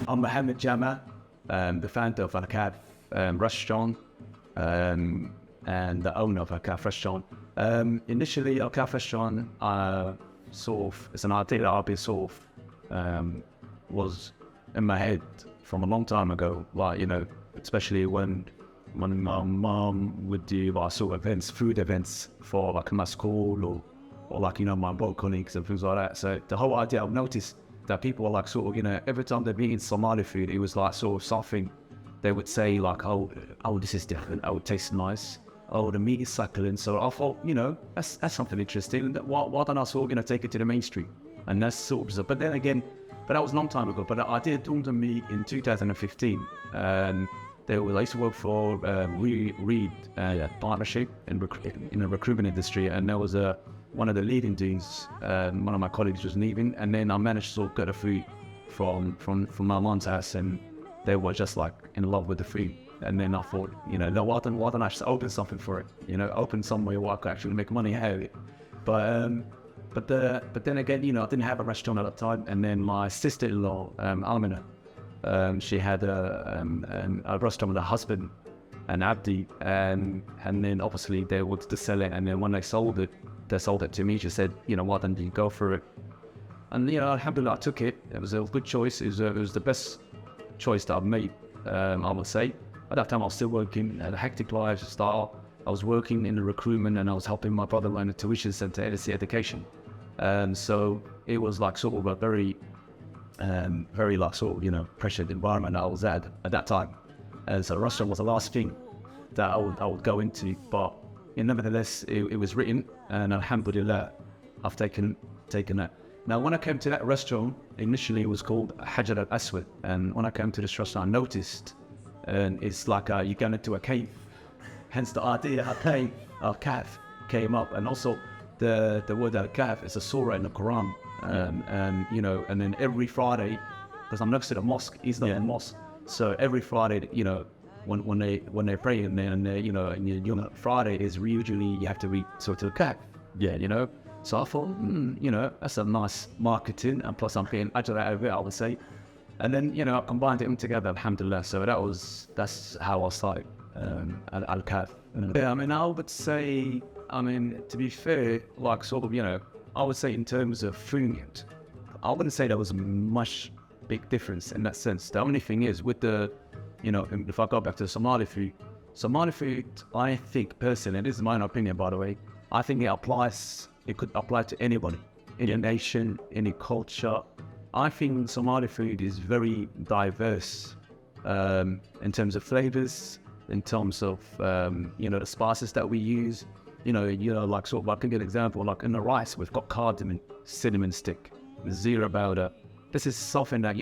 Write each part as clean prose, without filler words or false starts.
I'm Mohammed, the founder of Kahf restaurant, and the owner of Kahf restaurant. Initially, Kahf restaurant sort of, it's an idea that I've been sort of was in my head from a long time ago. Like, especially when my mom would do like sort of events, food events for like my school or like, my work colleagues and things like that. So the whole idea, I've noticed that people are like sort of, every time they're eating Somali food, it was like sort of something they would say like, oh, this is different. Oh, it tastes nice. Oh, the meat is succulent. So I thought, that's something interesting. Why don't I sort of, take it to the mainstream? And that's sort of, but then again, but that was a long time ago. But the idea dawned on me in 2015. And I used to work for Reed partnership in the recruitment industry, and there was one of the leading dudes. One of my colleagues was leaving, and then I managed to sort of get the food from my mom's house, and they were just like in love with the food. And then I thought, why don't I just open something for it? Open somewhere where I could actually make money out of it. But then again, I didn't have a restaurant at the time. And then my sister-in-law, Almina, she had a restaurant with her husband and Abdi, and then obviously they wanted to sell it. And then when they sold it to me. She said, why don't you go for it? And alhamdulillah, I took it. It was a good choice. It was the best choice that I've made, I would say. At that time, I was still working at a hectic lifestyle. I was working in the recruitment, and I was helping my brother learn the tuition center, LSE education. So it was like sort of a very like sort of, pressured environment I was at that time. And so restaurant was the last thing that I would go into. But nevertheless, it was written, and alhamdulillah, I've taken it. Now, when I came to that restaurant, initially it was called Hajar al-Aswad. And when I came to this restaurant, I noticed, and it's like you're going into a cave. Hence the idea of Kahf came up. And also the word al-Kahf is a surah in the Quran. And then every Friday, because I'm next to the mosque, Islam mosque. So every Friday, when they pray in there, and Friday is usually you have to read Surah al-Kahf. Yeah, So I thought, that's a nice marketing, and plus I'm getting ajr out of it, I would say. And then, I combined them together, alhamdulillah. So that's how I started al-Kahf. Yeah, I would say, to be fair, like sort of, I would say in terms of food, I wouldn't say there was much big difference in that sense. The only thing is with the, if I go back to Somali food, I think personally, and this is my opinion by the way, I think it could apply to anybody, any nation, any culture. I think Somali food is very diverse in terms of flavors, in terms of, the spices that we use. Like sort of, I can give an example, like in the rice, we've got cardamom, cinnamon stick, zira powder. This is something that,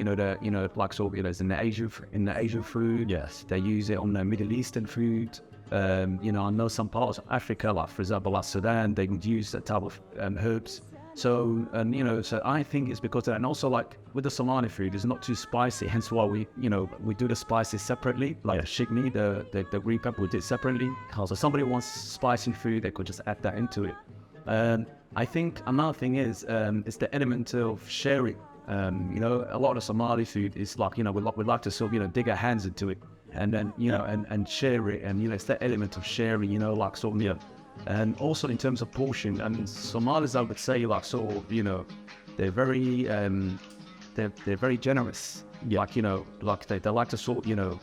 like sort of, is in the Asian food. Yes. They use it on the Middle Eastern food. I know some parts of Africa, like for example, like Sudan, they would use that type of herbs. So, so I think it's because of that. And also like with the Somali food, it's not too spicy. Hence why we do the spices separately. Like shigni, the green pepper, we did separately. So somebody wants spicy food, they could just add that into it. I think another thing is the element of sharing. A lot of Somali food is like, we like to sort of, dig our hands into it. And then, and share it. And, it's that element of sharing, like sort of, And also in terms of portion, and Somalis, I would say, like sort of, they're very, they're very generous. Yeah. Like, they like to sort of,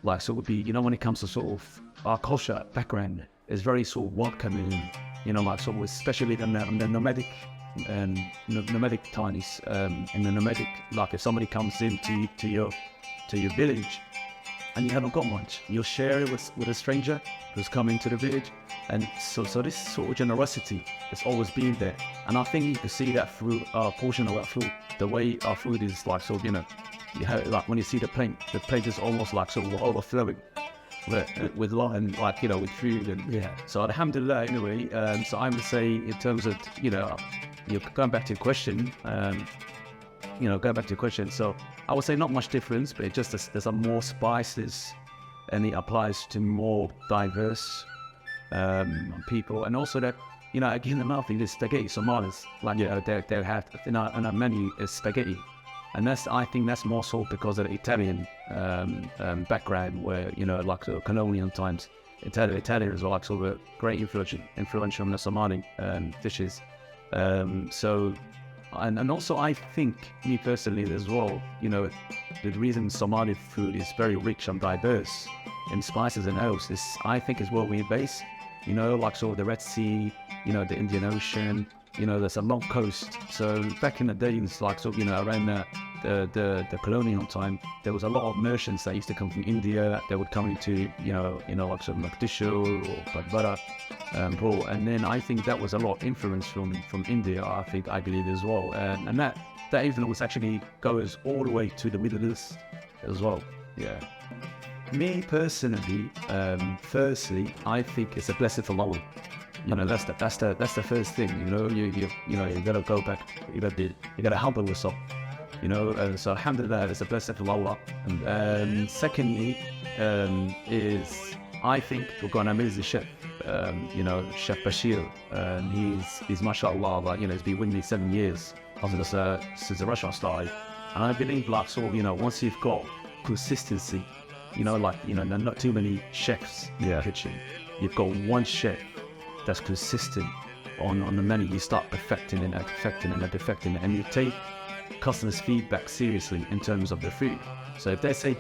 like sort of be, when it comes to sort of our culture background, is very sort of welcoming, like sort of, especially the nomadic and nomadic times, in the nomadic, like if somebody comes into your village and you haven't got much, you'll share it with a stranger who's coming to the village. And so this sort of generosity has always been there, and I think you can see that through our portion of our food. The way our food is like sort of, you have like when you see the plate is almost like sort of overflowing with love and like with food. And so alhamdulillah, anyway. So I would say in terms of you're going back to your question, so I would say not much difference, but it just there's some more spices, and it applies to more diverse people. And also that, again, another thing is spaghetti. Somalis, like, they have in our menu is spaghetti. And I think that's more so because of the Italian background, where, you know, like sort of colonial times, Italians were like sort of a great influential on the Somali dishes. So, and also I think, me personally as well, you know, the reason Somali food is very rich and diverse in spices and herbs is, I think, is where we base. You know, like sort of the Red Sea, you know, the Indian Ocean, you know, there's a long coast. So back in the days, like sort of, you know, around the colonial time, there was a lot of merchants that used to come from India. They would come into, you know, like sort of Mogadishu or Badbara, and then I think that was a lot of influence from India. I believe as well, and that influence actually goes all the way to the Middle East as well. Yeah. Me personally, firstly, I think it's a blessing from Allah. You know, that's the first thing. You know, you gotta go back. You gotta humble yourself. You know, so alhamdulillah, it's a blessing from Allah. And secondly, is I think we've got an amazing chef. You know, Chef Bashir. He's mashallah, like, you know, he's been with me 7 years since the restaurant started. And I believe, like, sort of, you know, once you've got consistency, you know, like, you know, not too many chefs in the kitchen. You've got one chef that's consistent on the menu. You start perfecting it and perfecting it, and you take customers' feedback seriously in terms of the food. So if they say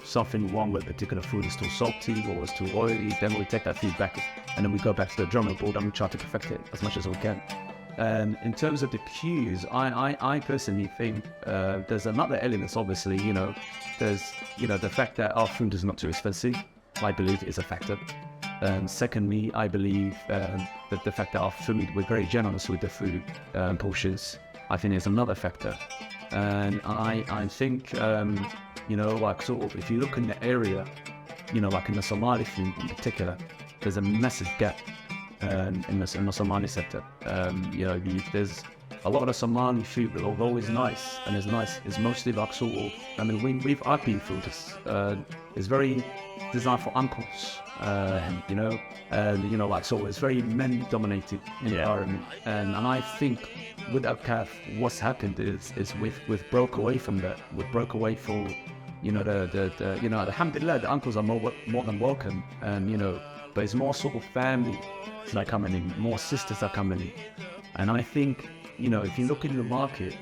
something wrong with particular food, is too salty or is too oily, then we take that feedback and then we go back to the drawing board and we try to perfect it as much as we can. In terms of the cues, I personally think there's another element. Obviously, you know, there's, you know, the fact that our food is not too expensive, I believe, is a factor. Secondly, I believe that the fact that our food, we're very generous with the food portions, I think is another factor. And I think, you know, like sort of, if you look in the area, you know, like in the Somali food in particular, there's a massive gap in the Somali sector. You know, there's a lot of the Somali food, but although it's nice, and it's mostly like sort of, I mean, I've been through this. It's very designed for uncles, you know, like, so it's very men-dominated environment. And I think with Kahf, what's happened is we've broke away from that. We've broke away from, you know, the you know, alhamdulillah, the uncles are more than welcome, and, you know, but it's more sort of family that are coming in, more sisters are coming in. And I think, you know, if you look in the market,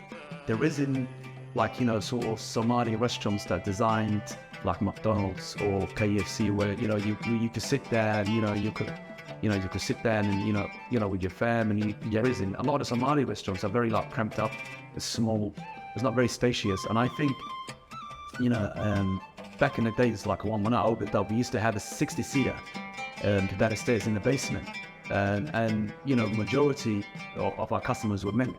there isn't, like, you know, sort of Somali restaurants that are designed like McDonald's or KFC, where, you know, you could sit there and, you could sit there and, you know, with your family. There isn't. A lot of the Somali restaurants are very, like, cramped up. It's small. It's not very spacious. And I think, you know, back in the days, like when I opened up, we used to have a 60-seater downstairs in the basement. And you know, majority of our customers were men.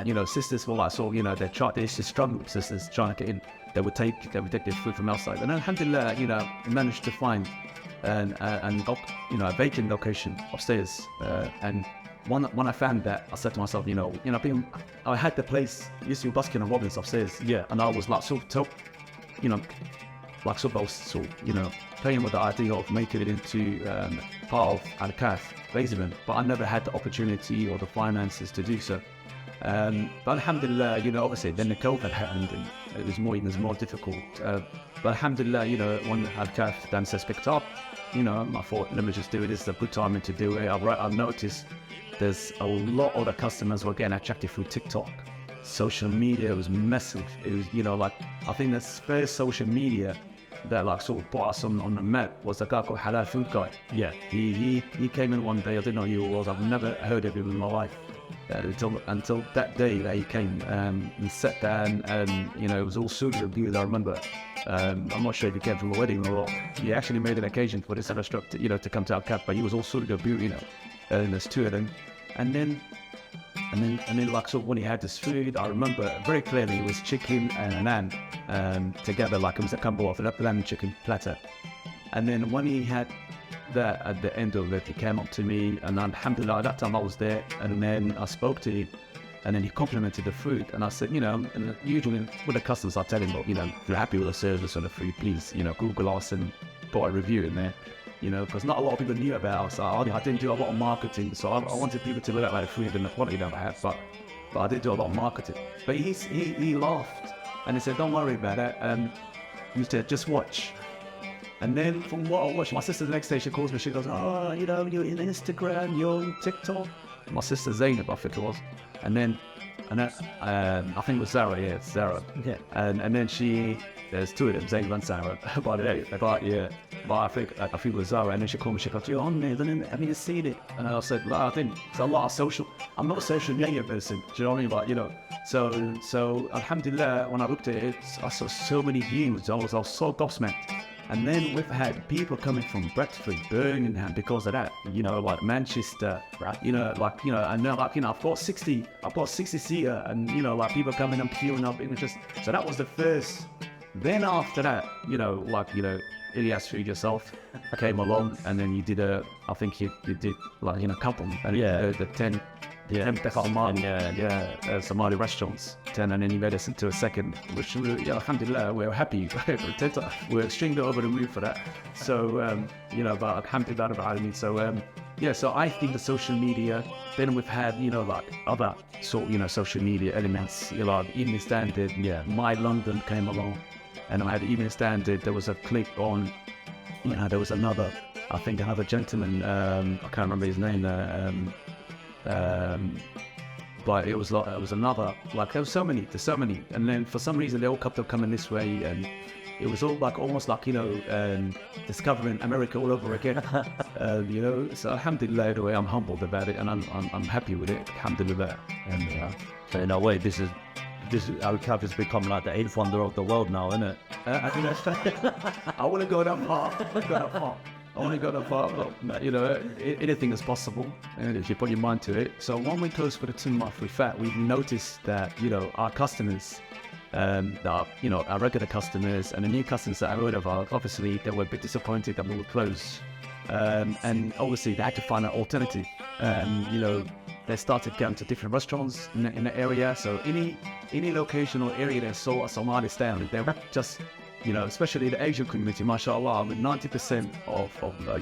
You know, sisters were like, so, you know, they used to struggle with sisters trying to get in. They would take their food from outside. And alhamdulillah, you know, managed to find you know, a vacant location upstairs. And when I found that, I said to myself, you know, I had the place, used to be Baskin and Robbins upstairs. Yeah. And I was like, you know, like, so you know, playing with the idea of making it into part of Al-Kahf basement, but I never had the opportunity or the finances to do so. But alhamdulillah, you know, obviously then the COVID happened and it was more difficult. But alhamdulillah, you know, when Al-Kahf downstairs picked up, you know, I thought, let me just do it. This is a good time to do it. I've noticed there's a lot of the customers were getting attracted through TikTok. Social media was massive. It was, you know, like, I think the first social media that, like, sort of put us on the map was a guy called Halal Food Guy. Yeah. He came in one day. I didn't know who he was. I've never heard of him in my life until that day that he came and sat down, and, you know, it was all suited and beautiful. I remember. I'm not sure if he came from a wedding or he actually made an occasion for this restaurant, you know, to come to Al-Kahf, but he was all suited and beautiful, you know. And there's two of them, and then like, so when he had this food, I remember very clearly it was chicken and an lamb together, like it was a combo of a lamb and chicken platter. And then when he had that at the end of it, he came up to me, and alhamdulillah, at that time I was there, and then I spoke to him, and then he complimented the food, and I said, you know, and usually with the customers I tell him, you know, if you're happy with the service or the food, please, you know, Google us and put a review in there. You know, because not a lot of people knew about us. I didn't do a lot of marketing, so I wanted people to look at the food and the quality that I had. But but I did do a lot of marketing. But he laughed and he said, don't worry about it. You said, just watch. And then from what I watched, my sister the next day, she calls me, she goes, oh, you know, you're in Instagram, you're on TikTok. My sister Zainab, I think it was. And then I think it was Zara, yeah, it's Zara. Yeah. And then there's two of them, Zainab and Zara, by the way. But yeah, but I think it was Zara. And then she called me, she goes, you're on there, have you seen it? And I said, no, I think it's a lot of I'm not a social media person, do you know what I mean? But, you know, so alhamdulillah, when I looked at it, I saw so many views, I was so gobsmacked. And then we've had people coming from Bradford, Birmingham because of that, you know, like Manchester, right? You know, like, you know, and like, you know, I've got 60 seater and, you know, like people coming and queuing up. It was just, so that was the first. Then after that, you know, like, you know, Ilyas Feed Yourself came along and then you did I think you did like, you know, a couple, and the 10 Somali restaurants, 10, and then you made us into a second, which, alhamdulillah, we're happy. We're extremely over the moon for that. So, you know, but alhamdulillah, so I think the social media, then we've had, you know, like other social media elements, you know, like Evening Standard, My London came along, and I had Evening Standard, there was a clip on, you know, there was another gentleman, I can't remember his name, but it was another, like there's so many, and then for some reason they all kept up coming this way, and it was all like almost like, you know, discovering America all over again. You know, so alhamdulillah, the way I'm humbled about it, and I'm happy with it, alhamdulillah. And so in a way, this is Kahf has become like the eighth wonder of the world now, isn't it? I want to go that far. I want to go that far, but, you know, anything is possible, and if you put your mind to it. So when we closed for the 2 month, we've noticed that, you know, our customers, you know, our regular customers and the new customers that I heard of, obviously they were a bit disappointed that we would close, and obviously they had to find an alternative. You know, they started getting to different restaurants in the area. So any location or area that saw a Somali stand, they were just, you know, especially the Asian community, mashallah, with 90% of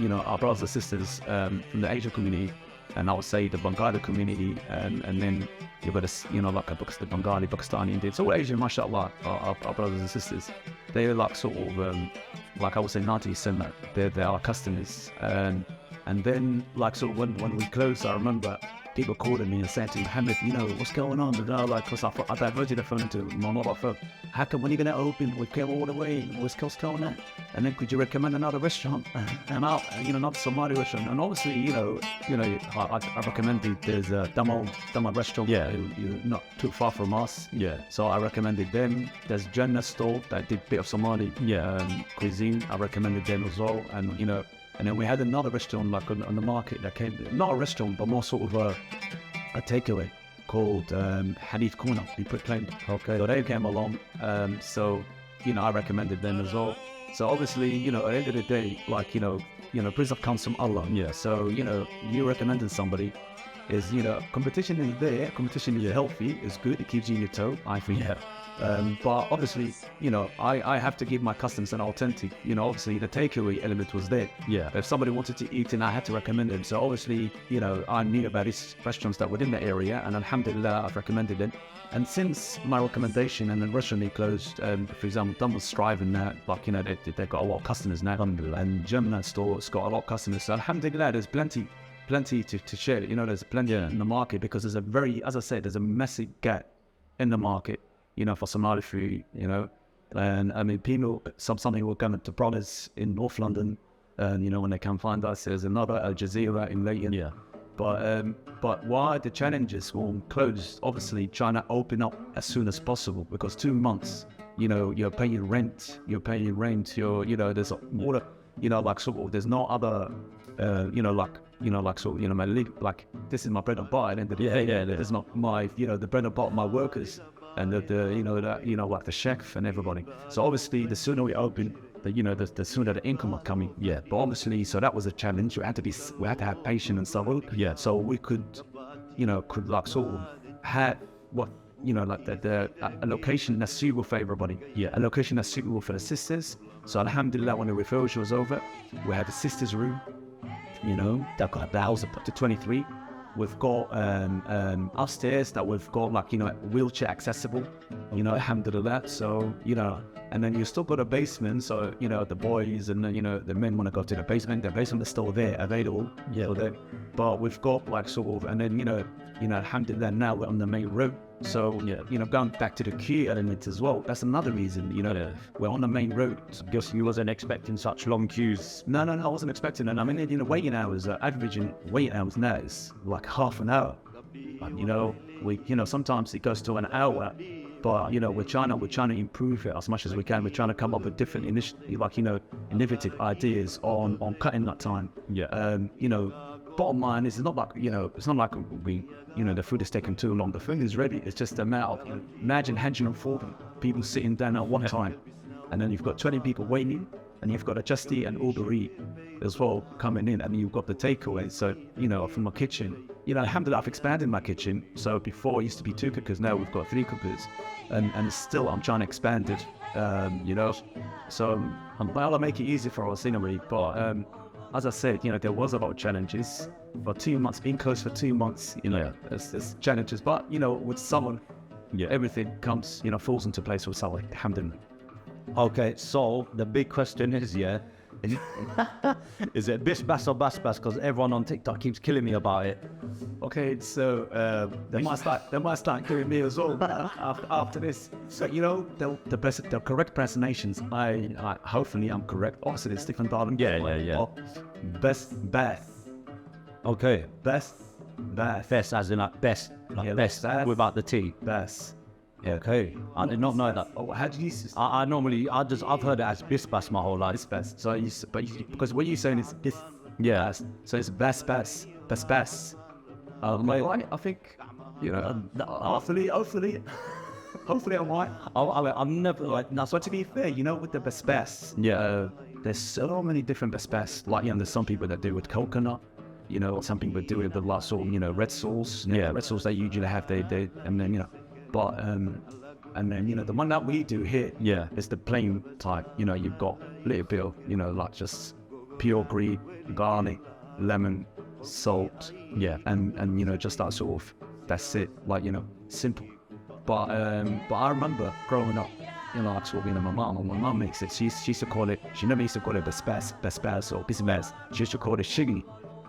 you know, our brothers and sisters from the Asian community, and I would say the Bengali community, and then you've got you know, like the Bengali, Pakistani, Indian, so all Asian, mashallah, our brothers and sisters. They're like sort of, like I would say 90%, they're our customers, and then like sort of when we closed, I remember people calling me and saying to me, Mohammed, you know, what's going on? And I because I diverted the phone to my mobile phone. How come, when are you going to open? We came all the way. What's going on? And then could you recommend another restaurant? And not Somali restaurant. And obviously, you know, I recommended there's a Dama restaurant. Yeah. You're not too far from us. Yeah. So I recommended them. There's Jannah store that did a bit of Somali cuisine. I recommended them as well. And, you know, and then we had another restaurant like on the market that came, not a restaurant, but more sort of a takeaway called Hadith Corner, we proclaimed. Okay. So they came along. So, you know, I recommended them as well. So obviously, you know, at the end of the day, like, you know, prison comes from Allah. Yeah. So, you know, you recommending somebody is, you know, competition is there. Competition is healthy. It's good. It keeps you in your toe, I think. Yeah. But obviously, you know, I have to give my customers an authentic, you know, obviously the takeaway element was there. Yeah. If somebody wanted to eat, and I had to recommend them. So obviously, you know, I knew about these restaurants that were in the area, and alhamdulillah, I've recommended them. And since my recommendation and the restaurant they closed, for example, Dun was striving now, like, you know, they've got a lot of customers now. And German store's got a lot of customers. So alhamdulillah, there's plenty to share. You know, there's plenty in the market, because there's as I said, there's a massive gap in the market, you know, for Somali food, you know. And I mean, people, something will come to brothers in North London, and, you know, when they can't find us, there's another Al Jazeera in Leighton. Yeah. But why the challenges will close, obviously trying to open up as soon as possible, because 2 months, you know, you're paying rent, you know, there's water, you know, like sort of, there's no other, you know, like sort of, you know, like this is my bread and butter, and there's not my, you know, the bread and butter of my workers, and like the chef and everybody. So obviously, the sooner we open, the sooner the income are coming. Yeah. But obviously, so that was a challenge. We had to have patience and so on. Yeah. So we could like sort of have what, you know, like a location that's suitable for everybody. Yeah. A location that's suitable for the sisters. So alhamdulillah, when the refurbishment was over, we had a sisters room, you know, that got 1,000 up to 23. we've got upstairs that we've got like, you know, wheelchair accessible, you know, alhamdulillah. So, you know, and then you still got a basement. So, you know, the boys and, you know, the men want to go to the basement is still there, available. Yeah. But we've got like sort of, and then, you know, alhamdulillah, now we're on the main road. So, Yeah. you know, going back to the queue element as well, that's another reason, you know, Yeah. we're on the main road. Guess you wasn't expecting such long queues. No, I wasn't expecting it. I mean, you know, waiting hours, averaging waiting hours now is like half an hour. You know, sometimes it goes to an hour, but, you know, we're trying to improve it as much as we can. We're trying to come up with different innovative ideas on cutting that time. Yeah. You know, bottom line is, it's not like, you know, the food is taking too long. The food is ready. It's just a matter of, imagine 104 people sitting down at one time, and then you've got 20 people waiting, and you've got a Just Eat and Uber Eat as well coming in, and you've got the takeaway. So, you know, from my kitchen, you know, alhamdulillah, I've expanded my kitchen. So before it used to be 2 cookers, now we've got 3 cookers, and still I'm trying to expand it. You know, so I'll make it easy for us anyway. But as I said, you know, there was a lot of challenges for 2 months, being closed for 2 months. You know, there's challenges, but, you know, with someone, everything comes, you know, falls into place with someone. Alhamdulillah. Okay, so the big question is, is it bish bash or bash bash? Because everyone on TikTok keeps killing me about it. Okay, so they might start killing me as well after this. So, you know, the correct pronunciations, I hopefully I'm correct. Also, there's different dialect. Yeah. Best bath. Okay. Best Best as in like best. Like best without the T. Best. Yeah. Okay. I did not know that. Oh, how do you use this? I've heard it as bish bash my whole life. It's best. So because what you're saying is this. Yeah. So it's best. I think, you know, hopefully I'm right. I'm never like. So to be fair, you know, with the best, there's so many different best. Like, you know, there's some people that do with coconut. You know, some people do it with the last sort, you know, red sauce. Red sauce they usually have. They and then, you know, but and then, you know, the one that we do here, is the plain type. You know, you've got a little bit of, you know, like just pure green, garlic, lemon, salt, and you know, just that sort of, that's it. Like, you know, simple. But I remember growing up, you know, like sort of, you know, my mum makes it. She used to call it. She never used to call it bespaz or bismaz. She used to call it shigni.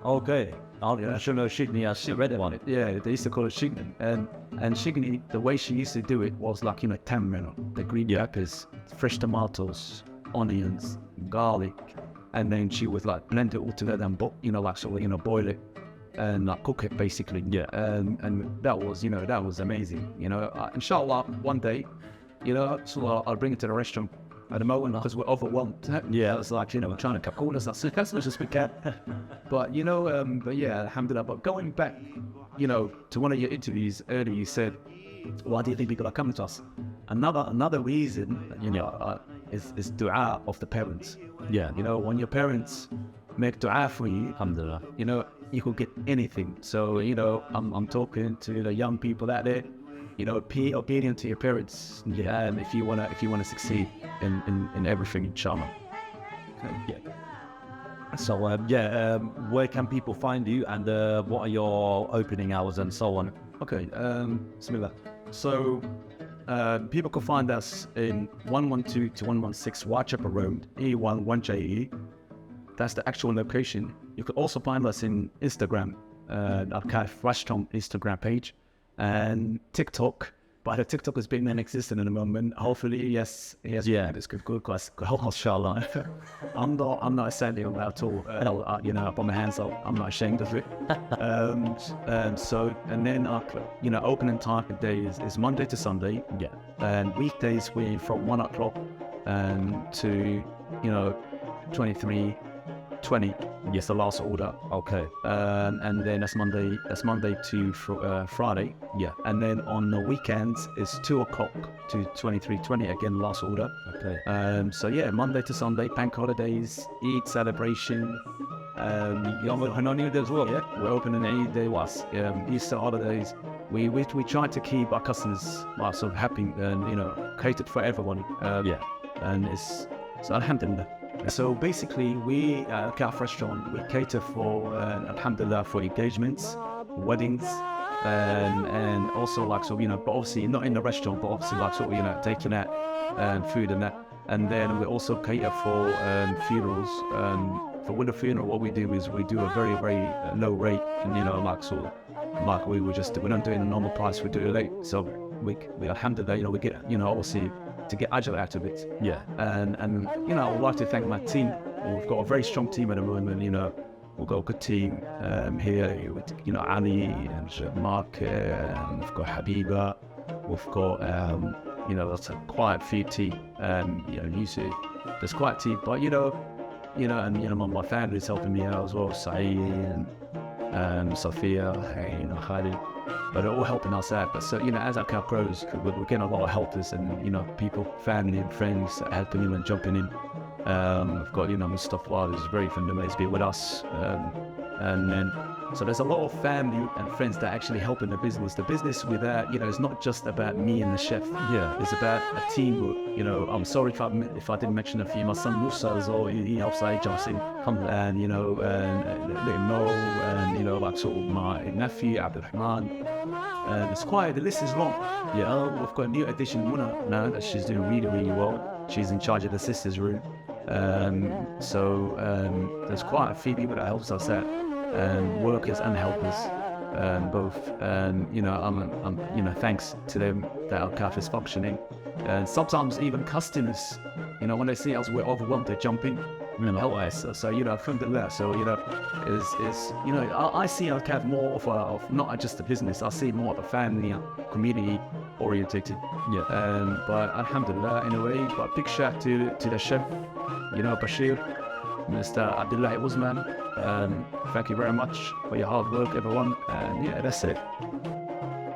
Okay. I should know shigni. I read it on it. Yeah, they used to call it shigni. And shigni, the way she used to do it was like, you know, tamarind, the green peppers, fresh tomatoes, onions, garlic, and then she would like blend it all together and you know, like sort of, you know, boil it and like cook it basically. And that was, you know, that was amazing. You know, inshallah, one day, you know, so I'll bring it to the restaurant. At the moment, because we're overwhelmed. It's like, you know, we're trying to cut corners as much as we can. But, you know, but yeah, alhamdulillah. But going back, you know, to one of your interviews earlier, you said, why do you think people are coming to us? Another reason, you know, is dua of the parents. Yeah. You know, when your parents make dua for you, alhamdulillah, you know, you could get anything. So, you know, I'm talking to the young people out there. You know, be obedient to your parents. And if you wanna succeed in everything, inshallah. Okay. So where can people find you, and what are your opening hours and so on? Okay, bismillah. So people can find us in 112 to 116 Whitechapel Road, E1 1JE. That's the actual location. You could also find us in Instagram, alkahfresturant Instagram page. And TikTok, but the TikTok has been non-existent at the moment. Hopefully, yes, it's good, because inshallah, I'm not ashamed of that at all. You know, I put my hands up. I'm not ashamed of it. And then our, you know, opening time of day is Monday to Sunday. And weekdays we're from 1 o'clock to, you know, 23:20. Yes, the last order. Okay. And then that's Monday to Friday. And then on the weekends it's 2 o'clock to 23:20. Again, last order. Okay. So yeah, Monday to Sunday, bank holidays, Eid celebration. Yom Hanani as well. Yeah, we're open on Eid day was. Easter holidays. We try to keep our customers sort of happy and, you know, catered for everyone. And it's so alhamdulillah. So basically, we at Kahf Restaurant, we cater for, alhamdulillah, for engagements, weddings, and also like so but obviously not in the restaurant, but obviously like sort of taking out food and that. And then we also cater for funerals. For winter funeral, what we do is we do a very, very low rate, and like sort of like we're not doing a normal price, we do it late. So we alhamdulillah, we get obviously to get ajr out of it. Yeah. And I would like to thank my team. We've got a very strong team at the moment. We've got a good team here with Ali and Mark, and we've got Habiba. We've got that's quite a few team. Usually there's quite a team, but and my family is helping me out as well, Saeed and Sophia, Khalid, but they're all helping us out. But so as our Kahf grows, we're getting a lot of helpers and people, family and friends helping in and jumping in. We've got Mustafa, who's very familiar, to be with us, and then so there's a lot of family and friends that actually help in the business. The business with that, it's not just about me and the chef. Yeah, it's about a team. I'm sorry if I didn't mention a few. My son Musa as well. He helps out Justin, and let him know, and like sort of my nephew Abdulrahman. And the list is long. We've got a new addition, Muna, now that she's doing really, really well. She's in charge of the sisters' room. There's quite a few people that helps us out. Workers and helpers, both. I'm thanks to them that our Kahf is functioning. And sometimes even customers, when they see us, we're overwhelmed, they jump in, help us. So alhamdulillah. So I see our Kahf more of not just a business. I see more of a family, community orientated. Yeah. But alhamdulillah, in a way. But big shout out to the chef, Bashir, Mr. Abdullah Usman. Thank you very much for your hard work, everyone. And that's it.